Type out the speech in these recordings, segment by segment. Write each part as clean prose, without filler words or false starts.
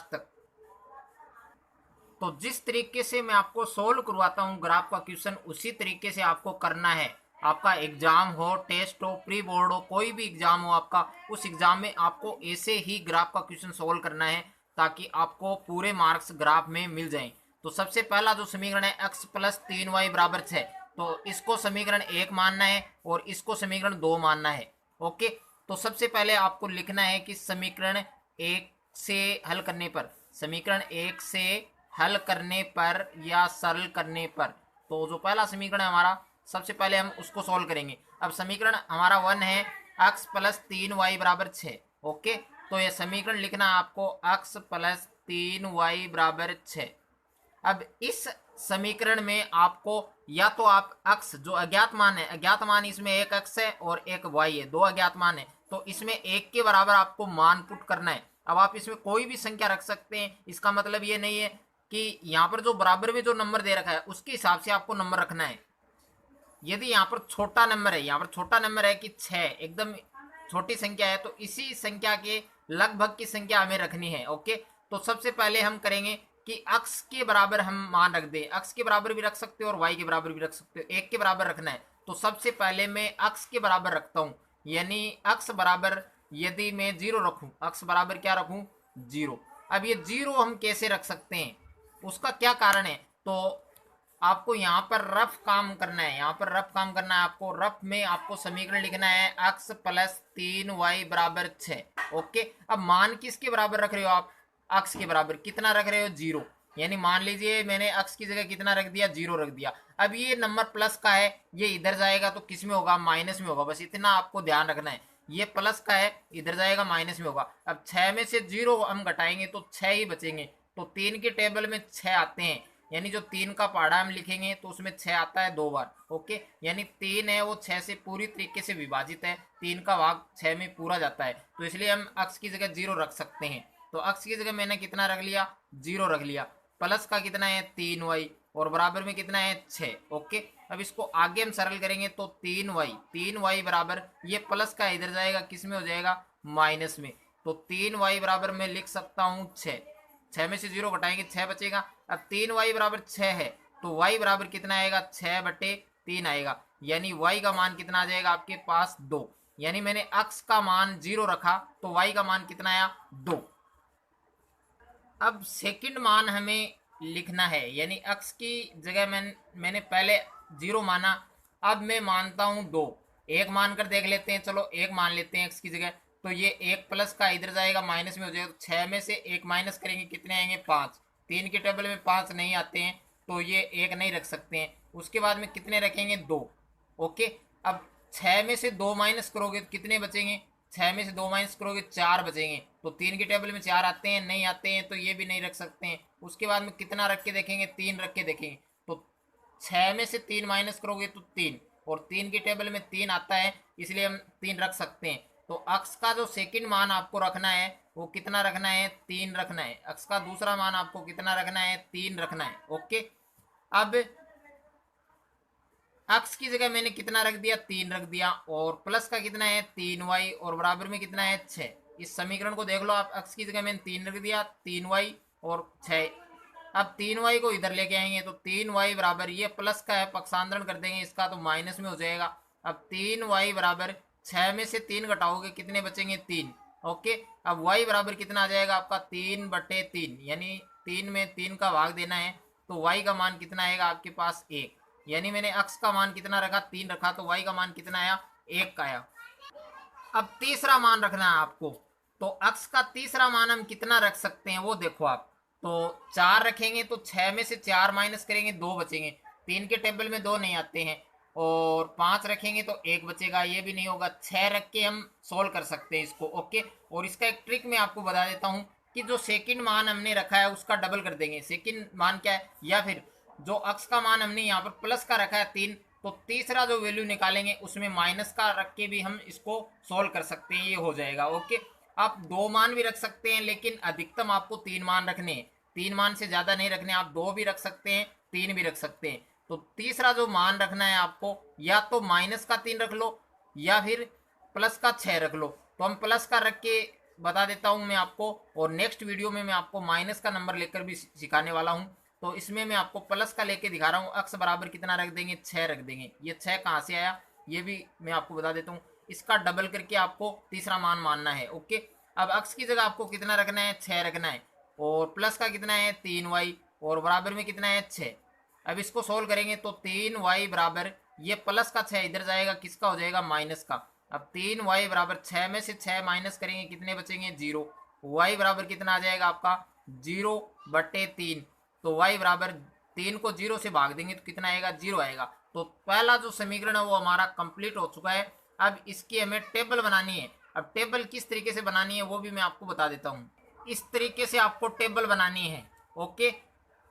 तक। तो जिस तरीके से मैं आपको सोल्व करवाता हूँ ग्राफ का क्वेश्चन, उसी तरीके से आपको करना है। आपका एग्जाम हो, टेस्ट हो, प्री बोर्ड हो, कोई भी एग्जाम हो आपका, उस एग्जाम में आपको ऐसे ही ग्राफ का क्वेश्चन सोल्व करना है ताकि आपको पूरे मार्क्स ग्राफ में मिल जाएं। तो सबसे पहला जो समीकरण है x प्लस 3y बराबर 6, तो इसको समीकरण 1 मानना है और इसको समीकरण 2 मानना है। ओके, तो सबसे पहले आपको लिखना है कि समीकरण 1 से हल करने पर, समीकरण 1 से हल करने पर या सरल करने पर, तो जो पहला समीकरण है हमारा, सबसे पहले हम उसको सॉल्व करेंगे। अब समीकरण हमारा 1 है x प्लस 3y बराबर 6। ओके, तो ये समीकरण लिखना है आपको x प्लस 3y बराबर 6। अब इस समीकरण में आपको या तो आप x जो अज्ञात मान है, अज्ञात मान इसमें एक x है और एक y है, दो अज्ञात मान है, तो इसमें एक के बराबर आपको मान पुट करना है। अब आप इसमें कोई भी संख्या रख सकते हैं, इसका मतलब ये नहीं है कि यहाँ पर जो बराबर में जो नंबर दे रखा है उसके हिसाब से आपको नंबर रखना है। यदि यहाँ पर छोटा नंबर है, यहाँ पर छोटा नंबर है कि 6 एकदम छोटी संख्या है, तो इसी संख्या के लगभग की संख्या हमें रखनी है। ओके, तो सबसे पहले हम करेंगे कि x के बराबर हम मान रख दें। x के बराबर भी रख सकते हो और y के बराबर भी रख सकते हो, एक के बराबर रखना है। तो सबसे पहले मैं x के बराबर रखता हूं, यानी x बराबर यदि मैं 0 रखूं, x बराबर क्या रखूं, 0। अब ये 0 हम कैसे रख सकते हैं, उसका क्या कारण है, तो आपको यहाँ पर रफ काम करना है। यहाँ पर रफ काम करना है आपको, रफ में आपको समीकरण लिखना है x प्लस 3y बराबर 6। ओके, अब मान किसके बराबर रख रहे हो आप, x के बराबर कितना रख रहे हो, 0। यानी मान लीजिए मैंने x की जगह कितना रख दिया, 0 रख दिया। अब ये नंबर प्लस का है, ये इधर जाएगा तो किस में होगा, माइनस में होगा। बस इतना आपको ध्यान रखना है, ये प्लस का है, इधर जाएगा माइनस में होगा। अब 6 में से 0 हम घटाएंगे तो 6 ही बचेंगे। तो 3 के टेबल में 6 आते हैं, यानी जो 3 का पहाड़ा हम लिखेंगे तो उसमें 6 आता है 2 बार। ओके, यानी 3 है वो 6 से पूरी तरीके से विभाजित है, 3 का भाग 6 में पूरा जाता है, तो इसलिए हम x की जगह 0 रख सकते हैं। तो x की जगह मैंने कितना रख लिया, 0 रख लिया। प्लस का कितना है, 3y, और बराबर में कितना है, 6। ओके, अब इसको आगे हम सरल करेंगे तो 3y बराबर, ये प्लस का इधर जाएगा, किस में हो जाएगा, माइनस में। तो 3y बराबर मैं लिख सकता हूँ 6, 6 में से 0 घटाएंगे 6 बचेगा। अब 3y बराबर 6 है तो y बराबर कितना आएगा, 6/3 आएगा, यानी y का मान कितना आ जाएगा आपके पास, 2। यानी मैंने x का मान 0 रखा तो y का मान कितना आया, 2। अब सेकंड मान हमें लिखना है, यानी x की जगह मैंने पहले 0 माना, अब मैं मानता हूं 2। एक मानकर देख लेते हैं, चलो एक मान लेते हैं x की जगह। तो ये एक प्लस का इधर जाएगा माइनस में हो जाएगा, तो 6 में से एक माइनस करेंगे कितने आएंगे, 5। 3 के टेबल में 5 नहीं आते हैं तो ये एक नहीं रख सकते हैं। उसके बाद में कितने रखेंगे, 2। ओके, अब 6 में से 2 माइनस करोगे तो कितने बचेंगे, 6 में से 2 माइनस करोगे 4 बचेंगे। तो 3 के टेबल में 4 आते हैं, नहीं आते हैं, तो ये भी नहीं रख सकते हैं। उसके बाद में कितना रख के देखेंगे, 3 रख के देखेंगे। तो 6 में से 3 माइनस करोगे तो 3, और 3 के टेबल में 3 आता है, इसलिए हम 3 रख सकते हैं। तो x का जो सेकंड मान आपको रखना है वो कितना रखना है, 3 रखना है। x का दूसरा मान आपको कितना रखना है, 3 रखना है। ओके, अब x की जगह मैंने कितना रख दिया, 3 रख दिया, और प्लस का कितना है, 3y, और बराबर में कितना है, 6। इस समीकरण को देख लो आप, x की जगह मैंने 3 रख दिया, 3y और 6। अब 3y को इधर लेके आएंगे तो 3y बराबर, ये प्लस का है, पक्षांतरण कर देंगे इसका तो माइनस में हो जाएगा। अब 3y बराबर 6 में से 3 घटाओगे कितने बचेंगे, 3। ओके, अब y बराबर कितना आ जाएगा आपका, 3/3, यानी 3 में 3 का भाग देना है, तो y का मान कितना आएगा आपके पास, 1। यानी मैंने x का मान कितना रखा, 3 रखा, तो y का मान कितना आया, 1 का आया। अब तीसरा मान रखना है आपको, तो x का तीसरा मान हम कितना रख सकते हैं वो देखो आप। तो 4 रखेंगे तो 6 में से 4 माइनस करेंगे 2 बचेंगे, 3 के टेबल में 2 नहीं आते हैं, और 5 रखेंगे तो 1 बचेगा, ये भी नहीं होगा। 6 रख के हम सोल्व कर सकते हैं इसको। ओके, और इसका एक ट्रिक मैं आपको बता देता हूँ कि जो सेकंड मान हमने रखा है उसका डबल कर देंगे। सेकंड मान क्या है, या फिर जो x का मान हमने यहाँ पर प्लस का रखा है 3, तो तीसरा जो वैल्यू निकालेंगे उसमें माइनस का रख के भी हम इसको सोल्व कर सकते हैं, ये हो जाएगा। ओके, आप 2 मान भी रख सकते हैं, लेकिन अधिकतम आपको 3 मान रखने हैं, 3 मान से ज़्यादा नहीं रखने। आप 2 भी रख सकते हैं, 3 भी रख सकते हैं। तो तीसरा जो मान रखना है आपको, या तो माइनस का 3 रख लो या फिर प्लस का 6 रख लो। तो हम प्लस का रख के बता देता हूँ मैं आपको, और नेक्स्ट वीडियो में मैं आपको माइनस का नंबर लेकर भी सिखाने वाला हूँ। तो इसमें मैं आपको प्लस का लेके दिखा रहा हूँ। अक्स बराबर कितना रख देंगे, 6 रख देंगे। ये 6 कहाँ से आया ये भी मैं आपको बता देता हूँ। इसका डबल करके आपको तीसरा मान मानना है। ओके, अब अक्स की जगह आपको कितना रखना है, 6 रखना है, और प्लस का कितना है 3y, और बराबर में कितना है 6। अब इसको सोल्व करेंगे तो 3y बराबर, ये प्लस का 6 इधर जाएगा, किसका हो जाएगा, माइनस का। अब 3y बराबर 6 में से 6 माइनस करेंगे, कितने बचेंगे, 0। y बराबर कितना आ जाएगा आपका, 0/3। तो y बराबर 3 को 0 से भाग देंगे तो कितना आएगा, 0 आएगा। तो पहला जो समीकरण है वो हमारा कंप्लीट हो चुका है। अब इसकी हमें टेबल बनानी है। अब टेबल किस तरीके से बनानी है वो भी मैं आपको बता देता हूँ। इस तरीके से आपको टेबल बनानी है। ओके,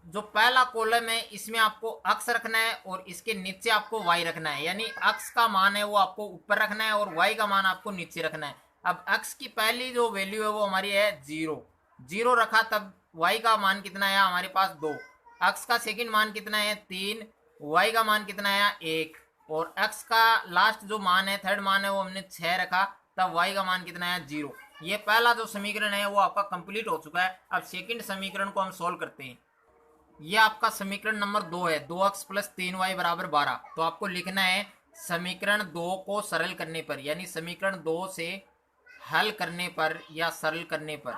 जो पहला कॉलम है इसमें आपको अक्स रखना है और इसके नीचे आपको वाई रखना है, यानी अक्स का मान है वो आपको ऊपर रखना है और वाई का मान आपको नीचे रखना है। अब अक्स की पहली जो वैल्यू है वो हमारी है 0, 0 रखा, तब वाई का मान कितना आया हमारे पास 2। अक्स का सेकंड मान कितना है 3, वाई का मान कितना आया 1, और अक्स का लास्ट जो मान है थर्ड मान है वो हमने 6 रखा, तब वाई का मान कितना आया 0। ये पहला जो समीकरण है वो आपका कंप्लीट हो चुका है। अब सेकंड समीकरण को हम सोल्व करते हैं। ये आपका समीकरण नंबर 2 है, 2x प्लस 3y बराबर 12। तो आपको लिखना है समीकरण 2 को सरल करने पर, यानी समीकरण 2 से हल करने पर या सरल करने पर।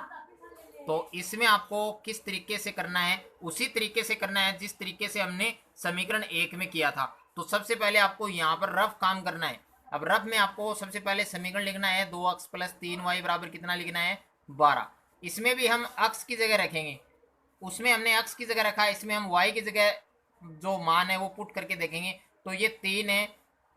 तो इसमें आपको किस तरीके से करना है, उसी तरीके से करना है जिस तरीके से हमने समीकरण 1 में किया था। तो सबसे पहले आपको यहाँ पर रफ काम करना है। अब रफ में आपको सबसे पहले समीकरण लिखना है 2x प्लस 3y बराबर कितना लिखना है, 12। इसमें भी हम अक्स की जगह रखेंगे, उसमें हमने अक्स की जगह रखा, इसमें हम वाई की जगह जो मान है वो पुट करके देखेंगे। तो ये 3 है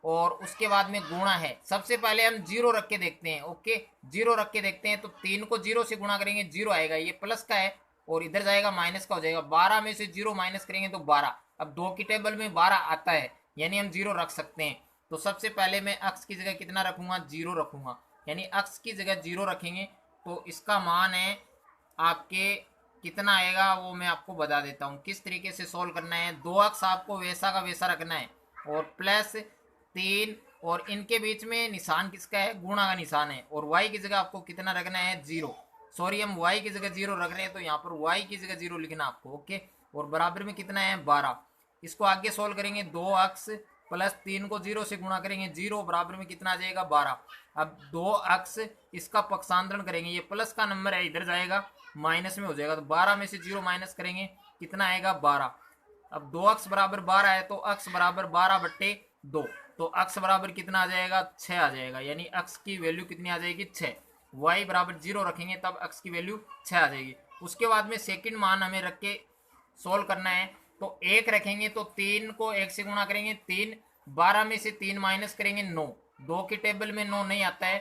और उसके बाद में गुणा है। सबसे पहले हम 0 रख के देखते हैं। ओके, 0 रख के देखते हैं तो 3 को 0 से गुणा करेंगे 0 आएगा, ये प्लस का है और इधर जाएगा माइनस का हो जाएगा। 12 में से 0 माइनस करेंगे तो 12। अब 2 की टेबल में 12 आता है, यानी हम 0 रख सकते हैं। तो सबसे पहले मैं अक्स की जगह कितना रखूंगा, 0 रखूंगा, यानी अक्स की जगह 0 रखेंगे तो इसका मान है आपके कितना आएगा वो मैं आपको बता देता हूँ किस तरीके से सोल्व करना है। 2x आपको वैसा का वैसा रखना है और प्लस 3, और इनके बीच में निशान किसका है, गुणा का निशान है, और y की जगह आपको कितना रखना है, 0। सॉरी, हम y की जगह 0 रख रहे हैं तो यहाँ पर y की जगह 0 लिखना आपको। ओके, और बराबर में कितना है, 12। इसको आगे सोल्व करेंगे, 2x प्लस 3 को 0 से गुणा करेंगे 0, बराबर में कितना आ जाएगा, 12। अब 2x इसका पक्षांतरण करेंगे, ये प्लस का नंबर है इधर जाएगा माइनस में हो जाएगा, तो 12 में से 0 माइनस करेंगे कितना आएगा, 12। अब 2x बराबर 12 है तो x बराबर 12/2, तो x बराबर कितना आ जाएगा, 6 आ जाएगा, यानी x की वैल्यू कितनी आ जाएगी, 6। y बराबर 0 रखेंगे तब x की वैल्यू 6 आ जाएगी। उसके बाद में सेकंड मान हमें रख के सोल्व करना है। तो 1 रखेंगे तो 3 को 1 से गुणा करेंगे 3, 12 में से 3 माइनस करेंगे 9, 2 की टेबल में 9 नहीं आता है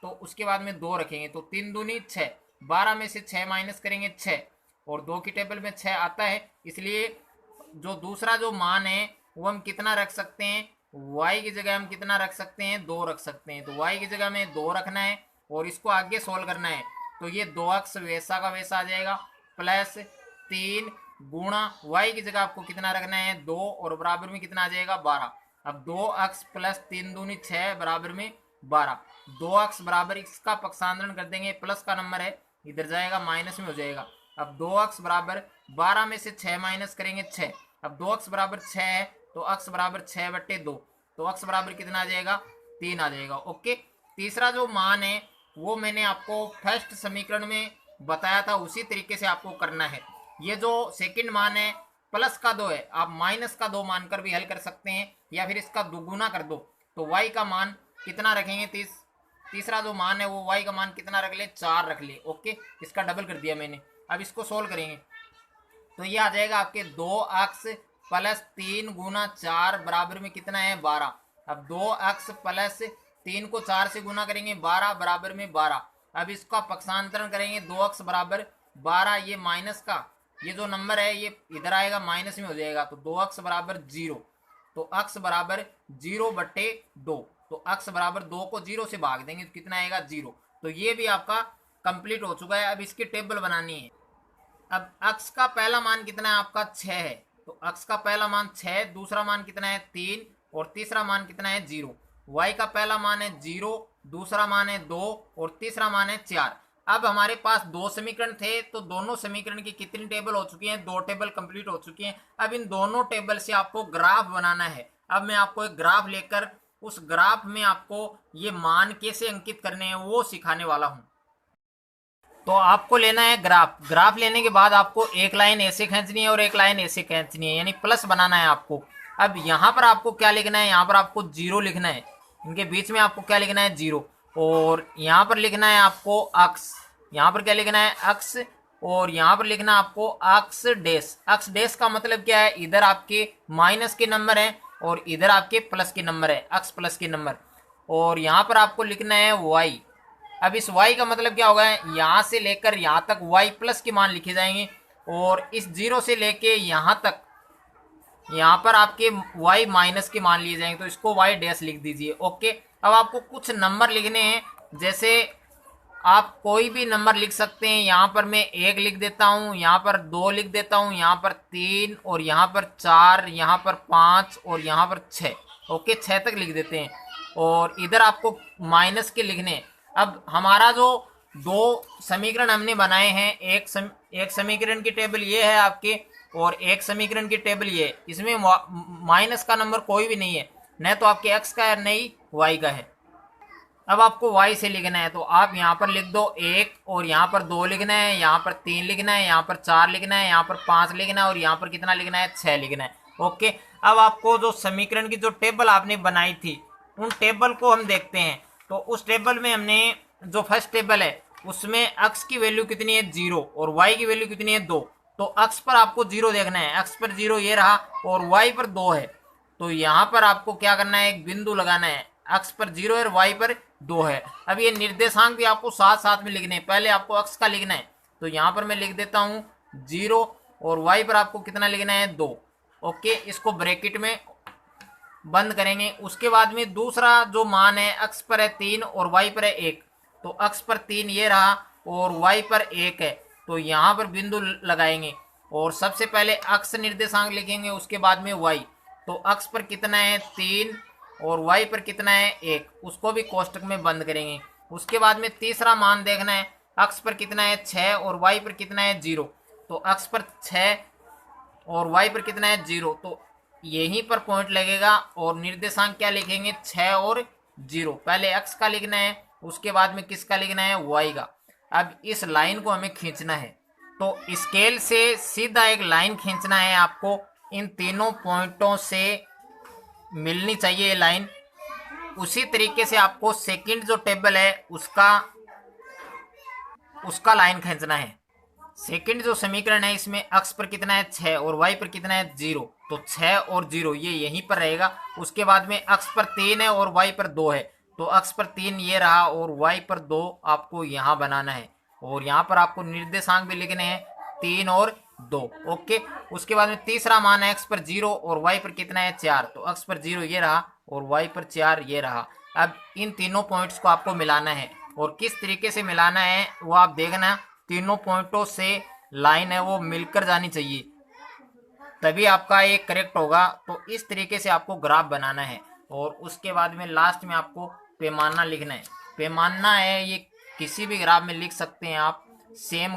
तो उसके बाद में 2 रखेंगे तो 3 दूनी 6, 12 में से 6 माइनस करेंगे 6, और 2 की टेबल में 6 आता है, इसलिए जो दूसरा जो मान है वो हम कितना रख सकते हैं, y की जगह हम कितना रख सकते हैं, 2 रख सकते हैं। तो y की जगह में 2 रखना है और इसको आगे सोल्व करना है। तो ये 2x वैसा का वैसा आ जाएगा, प्लस 3 गुणा y की जगह आपको कितना रखना है, 2, और बराबर में कितना आ जाएगा, 12। अब 2x प्लस 3 दूनी 6 बराबर में 12। 2x बराबर इसका पक्षांतरण कर देंगे, प्लस का नंबर है इधर जाएगा माइनस में हो जाएगा। अब 2x बराबर 12 में से 6 माइनस करेंगे 6, अब 2x बराबर 6 है तो x बराबर 6/2, तो x बराबर कितना आ जाएगा, 3 आ जाएगा। ओके, तीसरा जो मान है वो मैंने आपको फर्स्ट समीकरण में बताया था, उसी तरीके से आपको करना है। ये जो सेकंड मान है प्लस का 2 है, आप माइनस का 2 मानकर भी हल कर सकते हैं या फिर इसका दुगुना कर दो। तो y का मान कितना रखेंगे, तीसरा जो मान है वो y का मान कितना रख ले, 4 रख ले। ओके, इसका डबल कर दिया मैंने। अब इसको सोल्व करेंगे तो ये आ जाएगा आपके 2x प्लस 3 गुना 4 बराबर में कितना है, 12। अब 2x प्लस 3 को 4 से गुना करेंगे 12 बराबर में 12। अब इसका पक्षांतरण करेंगे, 2x बराबर 12, ये माइनस का ये जो नंबर है ये इधर आएगा माइनस में हो जाएगा, तो 2x बराबर 0, तो x बराबर 0/2, तो x बराबर 2 को 0 से भाग देंगे तो कितना आएगा, 0। तो ये भी आपका कंप्लीट हो चुका है। अब इसकी टेबल बनानी है। अब x का पहला मान कितना है आपका, 6 है, तो x का पहला मान 6, दूसरा मान कितना है 3, और तीसरा मान कितना है 0। y का पहला मान है 0, दूसरा मान है 2 और तीसरा मान है 4। अब हमारे पास दो समीकरण थे, तो दोनों समीकरण की कितनी टेबल हो चुकी हैं? दो टेबल कंप्लीट हो चुकी हैं। अब इन दोनों टेबल से आपको ग्राफ बनाना है। अब मैं आपको एक ग्राफ लेकर उस ग्राफ में आपको ये मान कैसे अंकित करने हैं वो सिखाने वाला हूं। तो आपको लेना है ग्राफ। ग्राफ लेने के बाद आपको एक लाइन ऐसे खींचनी है और एक लाइन ऐसे खींचनी है, यानी प्लस बनाना है आपको। अब यहाँ पर आपको क्या लिखना है? यहाँ पर आपको 0 लिखना है। इनके बीच में आपको क्या लिखना है? 0। और यहाँ पर लिखना है आपको अक्स। यहाँ पर क्या लिखना है? अक्स। और यहाँ पर लिखना आपको अक्स डैश। अक्स डैश का मतलब क्या है? इधर आपके माइनस के नंबर है और इधर आपके प्लस के नंबर है, अक्स प्लस के नंबर। और यहाँ पर आपको लिखना है वाई। अब इस y का मतलब क्या होगा? यहाँ से लेकर यहाँ तक y प्लस के मान लिखे जाएंगे, और इस 0 से लेके यहाँ तक यहाँ पर आपके y माइनस के मान लिए जाएंगे, तो इसको y डैश लिख दीजिए। ओके, अब आपको कुछ नंबर लिखने हैं। जैसे आप कोई भी नंबर लिख सकते हैं। यहाँ पर मैं 1 लिख देता हूँ, यहाँ पर 2 लिख देता हूँ, यहाँ पर 3, और यहाँ पर 4, यहाँ पर 5 और यहाँ पर 6। ओके, 6 तक लिख देते हैं। और इधर आपको माइनस के लिखने हैं। अब हमारा जो दो समीकरण हमने बनाए हैं, एक समीकरण की टेबल ये है आपके, और एक समीकरण की टेबल ये है। इसमें माइनस का नंबर कोई भी नहीं है, न तो आपके x का है न ही y का है। अब आपको y से लिखना है, तो आप यहाँ पर लिख दो 1, और यहाँ पर 2 लिखना है, यहाँ पर 3 लिखना है, यहाँ पर 4 लिखना है, यहाँ पर 5 लिखना है, और यहाँ पर कितना लिखना है? 6 लिखना है। ओके, अब आपको जो समीकरण की जो टेबल आपने बनाई थी, उन टेबल को हम देखते हैं। तो उस टेबल में हमने जो फर्स्ट टेबल है उसमें x की वैल्यू कितनी है? 0, और y की वैल्यू कितनी है? 2। तो x पर आपको 0 देखना है। x पर 0 ये रहा, और y पर 2 है। तो यहाँ पर आपको क्या करना है? एक बिंदु लगाना है। x पर 0 है और y पर 2 है। अब ये निर्देशांक भी आपको साथ साथ में लिखने हैं। पहले आपको x का लिखना है, तो यहाँ पर मैं लिख देता हूँ 0, और y पर आपको कितना लिखना है? 2। ओके, इसको ब्रैकेट में बंद करेंगे। उसके बाद में दूसरा जो मान है, x पर है 3 और y पर है 1। तो x पर 3 ये रहा और y पर 1 है, तो यहाँ पर बिंदु लगाएंगे और सबसे पहले x निर्देशांक लिखेंगे, उसके बाद में y। तो x पर कितना है? 3, और y पर कितना है? 1। उसको भी कोष्टक में बंद करेंगे। उसके बाद में तीसरा मान देखना है, x पर कितना है? 6, और y पर कितना है? 0। तो x पर 6 और y पर कितना है? 0। तो यहीं पर पॉइंट लगेगा, और निर्देशांक क्या लिखेंगे? 6 और 0। पहले x का लिखना है, उसके बाद में किसका लिखना है? y का। अब इस लाइन को हमें खींचना है, तो स्केल से सीधा एक लाइन खींचना है आपको। इन तीनों पॉइंटों से मिलनी चाहिए ये लाइन। उसी तरीके से आपको सेकंड जो टेबल है उसका लाइन खींचना है। सेकंड जो समीकरण है इसमें x पर कितना है? 6, और y पर कितना है? 0। तो 6 और 0 ये यहीं पर रहेगा। उसके बाद में x पर 3 है और y पर 2 है, तो x पर 3 ये रहा और y पर 2 आपको यहाँ बनाना है। और यहाँ पर आपको निर्देशांक भी लिखने हैं, 3 और 2। ओके, उसके बाद में तीसरा मान है x पर 0 और y पर कितना है? 4। तो x पर 0 ये रहा और y पर 4 ये रहा। अब इन तीनों पॉइंट्स को आपको मिलाना है, और किस तरीके से मिलाना है वो आप देखना। तीनों पॉइंटों से लाइन है वो मिलकर जानी चाहिए, तभी आपका ये करेक्ट होगा। तो इस तरीके से आपको ग्राफ बनाना है, और उसके बाद में लास्ट में आपको पैमाना लिखना है। पैमाना है ये किसी भी ग्राफ में लिख सकते हैं आप। सेम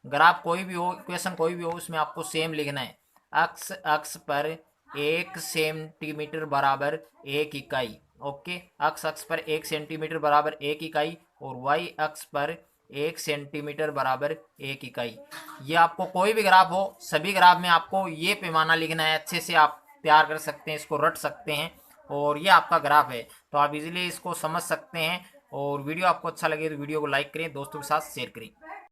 ग्राफ कोई भी हो, इक्वेशन कोई भी हो, उसमें आपको सेम लिखना है। अक्ष पर 1 सेंटीमीटर बराबर 1 इकाई। ओके, अक्ष पर 1 सेंटीमीटर बराबर 1 इकाई, और वाई अक्ष पर 1 सेंटीमीटर बराबर 1 इकाई। ये आपको कोई भी ग्राफ हो, सभी ग्राफ में आपको ये पैमाना लिखना है। अच्छे से आप तैयार कर सकते हैं, इसको रट सकते हैं, और ये आपका ग्राफ है। तो आप इजीली इसको समझ सकते हैं। और वीडियो आपको अच्छा लगे तो वीडियो को लाइक करें, दोस्तों के साथ शेयर करें।